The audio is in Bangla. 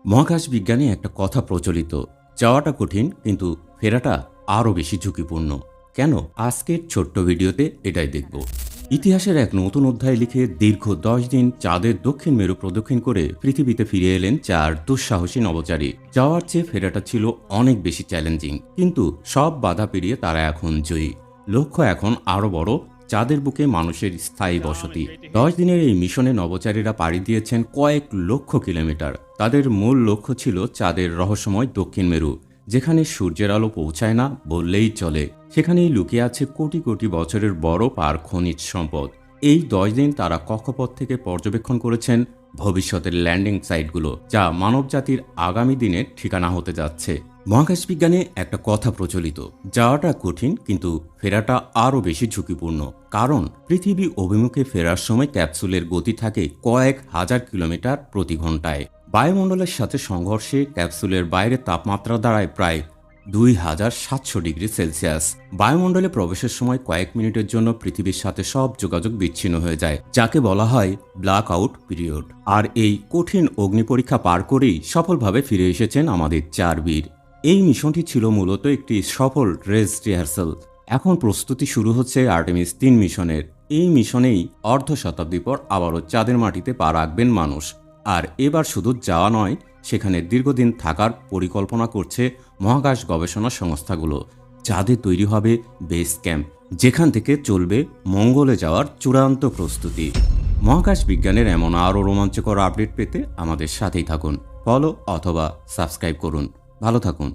মহাকাশ বিজ্ঞানে একটা কথা প্রচলিত, যাওয়াটা কঠিন কিন্তু ফেরাটা আরও বেশি ঝুঁকিপূর্ণ। কেন? আজকের ছোট্ট ভিডিওতে এটাই দেখব। ইতিহাসের এক নতুন অধ্যায় লিখে দীর্ঘ 10 দিন চাঁদের দক্ষিণ মেরু প্রদক্ষিণ করে পৃথিবীতে ফিরে এলেন 4 দুঃসাহসী নভোচারী। যাওয়ার চেয়ে ফেরাটা ছিল অনেক বেশি চ্যালেঞ্জিং, কিন্তু সব বাধা পেরিয়ে তারা এখন জয়ী। লক্ষ্য এখন আরও বড়, চাঁদের বুকে মানুষের স্থায়ী বসতি। 10 দিনের এই মিশনে নভোচারীরা পাড়ি দিয়েছেন কয়েক লক্ষ কিলোমিটার। তাদের মূল লক্ষ্য ছিল চাঁদের রহস্যময় দক্ষিণ মেরু, যেখানে সূর্যের আলো পৌঁছায় না বললেই চলে। সেখানেই লুকিয়ে আছে কোটি কোটি বছরের বরফ আর খনিজ সম্পদ। এই 10 দিন তারা কক্ষপথ থেকে পর্যবেক্ষণ করেছেন ভবিষ্যতের ল্যান্ডিং সাইটগুলো, যা মানবজাতির আগামী দিনের ঠিকানা হতে যাচ্ছে। মহাকাশ বিজ্ঞানে একটা কথা প্রচলিত, যাওয়াটা কঠিন কিন্তু ফেরাটা আরও বেশি ঝুঁকিপূর্ণ। কারণ পৃথিবী অভিমুখে ফেরার সময় ক্যাপসুলের গতি থাকে কয়েক হাজার কিলোমিটার প্রতি ঘন্টায়। বায়ুমণ্ডলের সাথে সংঘর্ষে ক্যাপসুলের বাইরে তাপমাত্রা দাঁড়ায় প্রায় 2700 ডিগ্রি সেলসিয়াস। বায়ুমণ্ডলে প্রবেশের সময় কয়েক মিনিটের জন্য পৃথিবীর সাথে সব যোগাযোগ বিচ্ছিন্ন হয়ে যায়, যাকে বলা হয় ব্ল্যাক আউট পিরিয়ড। আর এই কঠিন অগ্নিপরীক্ষা পার করেই সফলভাবে ফিরে এসেছেন আমাদের 4 বীর। এই মিশনটি ছিল মূলত একটি সফল রেস রিহার্সাল। এখন প্রস্তুতি শুরু হচ্ছে আর্টেমিস 3 মিশনের। এই মিশনেই অর্ধ শতাব্দী পর আবারও চাঁদের মাটিতে পা রাখবেন মানুষ। আর এবার শুধু যাওয়া নয়, সেখানে দীর্ঘদিন থাকার পরিকল্পনা করছে মহাকাশ গবেষণা সংস্থাগুলো। চাঁদে তৈরি হবে বেস ক্যাম্প, যেখান থেকে চলবে মঙ্গলে যাওয়ার চূড়ান্ত প্রস্তুতি। মহাকাশ বিজ্ঞানের এমন আরও রোমাঞ্চকর আপডেট পেতে আমাদের সাথেই থাকুন। ফলো অথবা সাবস্ক্রাইব করুন। ভালো থাকুন।